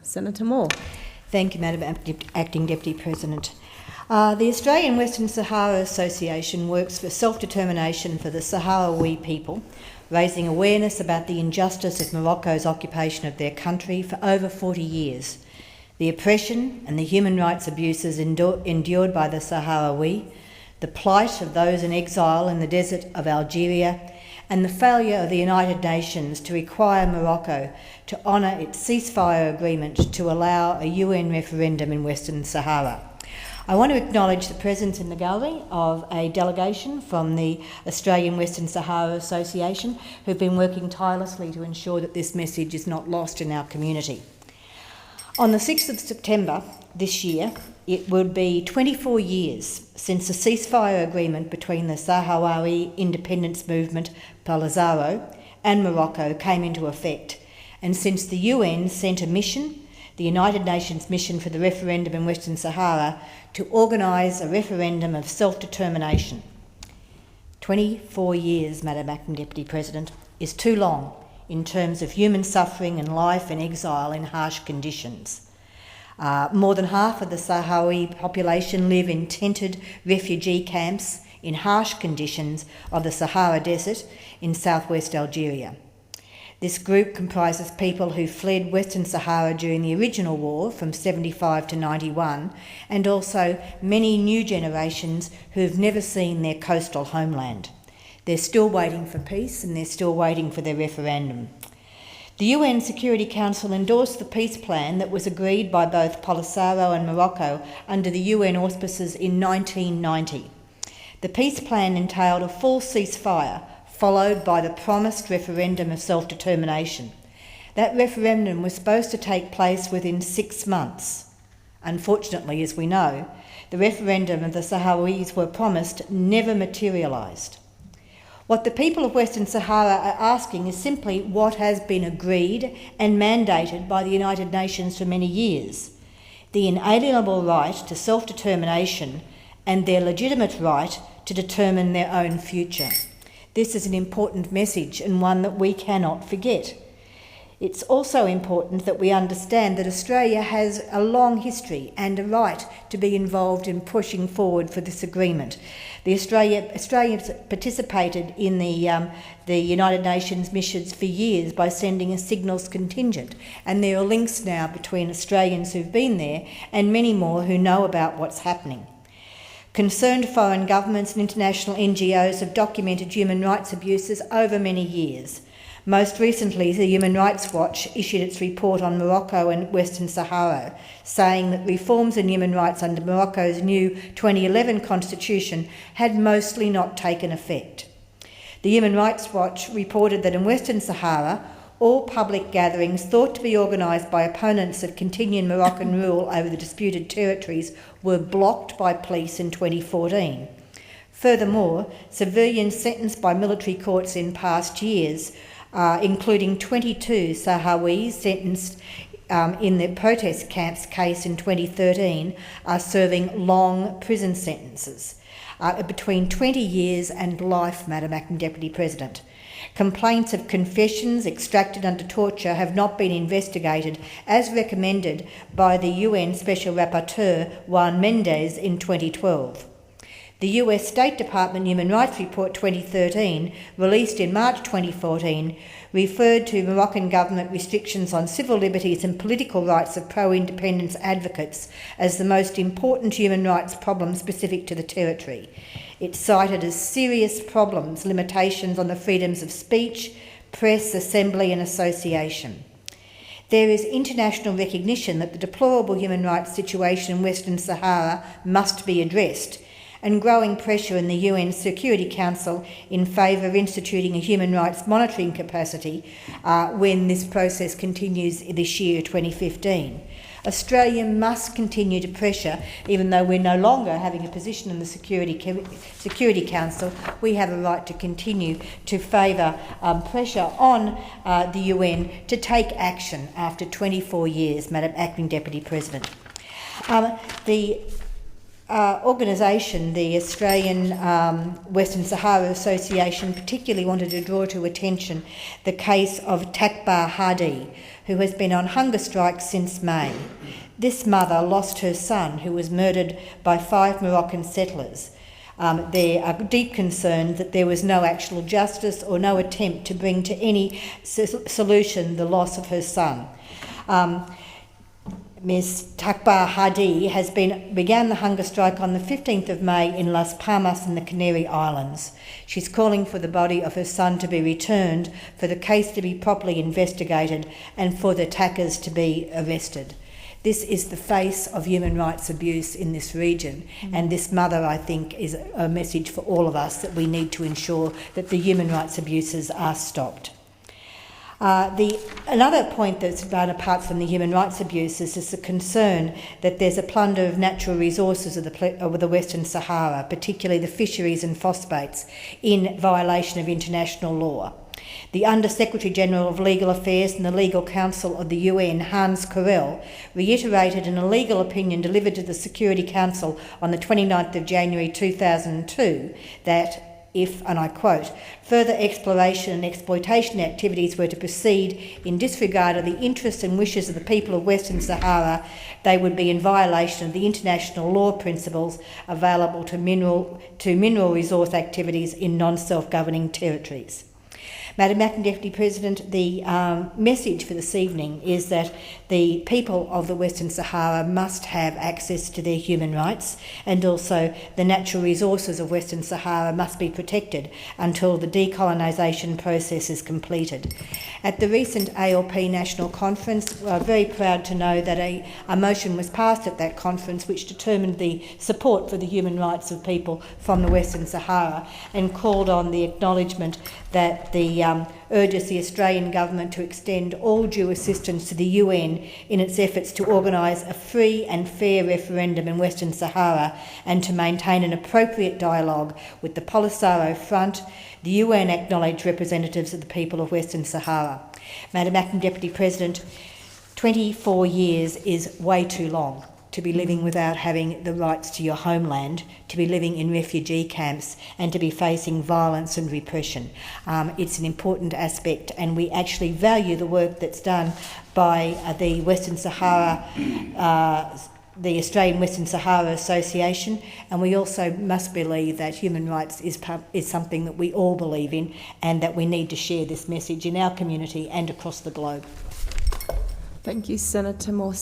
Senator Moore. Thank you, Madam Acting Deputy President. The Australian Western Sahara Association works for self-determination for the Saharawi people, raising awareness about the injustice of Morocco's occupation of their country for over 40 years, the oppression and the human rights abuses endured by the Saharawi, the plight of those in exile in the desert of Algeria, and the failure of the United Nations to require Morocco to honour its ceasefire agreement to allow a UN referendum in Western Sahara. I want to acknowledge the presence in the gallery of a delegation from the Australian Western Sahara Association who've been working tirelessly to ensure that this message is not lost in our community. On the 6th of September this year, it would be 24 years since the ceasefire agreement between the Sahrawi independence movement, Polisario, and Morocco came into effect, and since the UN sent a mission, the United Nations mission for the referendum in Western Sahara, to organise a referendum of self-determination. 24 years, Madam Acting Deputy President, is too long in terms of human suffering and life in exile in harsh conditions. More than half of the Sahrawi population live in tented refugee camps in harsh conditions of the Sahara Desert in southwest Algeria. This group comprises people who fled Western Sahara during the original war from 75 to 91, and also many new generations who have never seen their coastal homeland. They're still waiting for peace and they're still waiting for their referendum. The UN Security Council endorsed the peace plan that was agreed by both Polisario and Morocco under the UN auspices in 1990. The peace plan entailed a full ceasefire, followed by the promised referendum of self-determination. That referendum was supposed to take place within 6 months. Unfortunately, as we know, the referendum of the Sahrawis were promised never materialised. What the people of Western Sahara are asking is simply what has been agreed and mandated by the United Nations for many years: the inalienable right to self-determination and their legitimate right to determine their own future. This is an important message and one that we cannot forget. It's also important that we understand that Australia has a long history and a right to be involved in pushing forward for this agreement. Australia participated in the United Nations missions for years by sending a signals contingent, and there are links now between Australians who've been there and many more who know about what's happening. Concerned foreign governments and international NGOs have documented human rights abuses over many years. Most recently, the Human Rights Watch issued its report on Morocco and Western Sahara, saying that reforms in human rights under Morocco's new 2011 constitution had mostly not taken effect. The Human Rights Watch reported that in Western Sahara, all public gatherings thought to be organised by opponents of continuing Moroccan rule over the disputed territories were blocked by police in 2014. Furthermore, civilians sentenced by military courts in past years, including 22 Sahrawis sentenced in the protest camps case in 2013, are serving long prison sentences, between 20 years and life, Madam Acting Deputy President. Complaints of confessions extracted under torture have not been investigated as recommended by the UN Special Rapporteur Juan Mendez in 2012. The US State Department Human Rights Report 2013, released in March 2014, referred to Moroccan government restrictions on civil liberties and political rights of pro-independence advocates as the most important human rights problem specific to the territory. It cited as serious problems limitations on the freedoms of speech, press, assembly and association. There is international recognition that the deplorable human rights situation in Western Sahara must be addressed, and growing pressure in the UN Security Council in favour of instituting a human rights monitoring capacity when this process continues this year, 2015. Australia must continue to pressure, even though we're no longer having a position in the Security Council, we have a right to continue to favour pressure on the UN to take action after 24 years, Madam Acting Deputy President. organisation, the Australian Western Sahara Association, particularly wanted to draw to attention the case of Takbar Hadi, who has been on hunger strike since May. This mother lost her son, who was murdered by 5 Moroccan settlers. They are deep concerned that there was no actual justice or no attempt to bring to any solution the loss of her son. Ms. Takbar Hadi began the hunger strike on the 15th of May in Las Palmas in the Canary Islands. She's calling for the body of her son to be returned, for the case to be properly investigated and for the attackers to be arrested. This is the face of human rights abuse in this region, and this mother, I think, is a message for all of us that we need to ensure that the human rights abuses are stopped. Another point that's about apart from the human rights abuses is the concern that there's a plunder of natural resources of the Western Sahara, particularly the fisheries and phosphates, in violation of international law. The Under-Secretary-General of Legal Affairs and the Legal Counsel of the UN, Hans Corell, reiterated in a legal opinion delivered to the Security Council on the 29th of January 2002 that if, and I quote, further exploration and exploitation activities were to proceed in disregard of the interests and wishes of the people of Western Sahara, they would be in violation of the international law principles available to mineral resource activities in non-self-governing territories. Madam Acting Deputy President, the message for this evening is that the people of the Western Sahara must have access to their human rights, and also the natural resources of Western Sahara must be protected until the decolonisation process is completed. At the recent ALP National Conference, we are very proud to know that a motion was passed at that conference which determined the support for the human rights of people from the Western Sahara and called on the acknowledgement that urges the Australian Government to extend all due assistance to the UN in its efforts to organise a free and fair referendum in Western Sahara and to maintain an appropriate dialogue with the Polisario Front, the UN acknowledged representatives of the people of Western Sahara. Madam Acting Deputy President, 24 years is way too long to be living without having the rights to your homeland, to be living in refugee camps and to be facing violence and repression. It's an important aspect, and we actually value the work that's done by the Western Sahara, the Australian Western Sahara Association, and we also must believe that human rights is something that we all believe in, and that we need to share this message in our community and across the globe. Thank you, Senator Moore.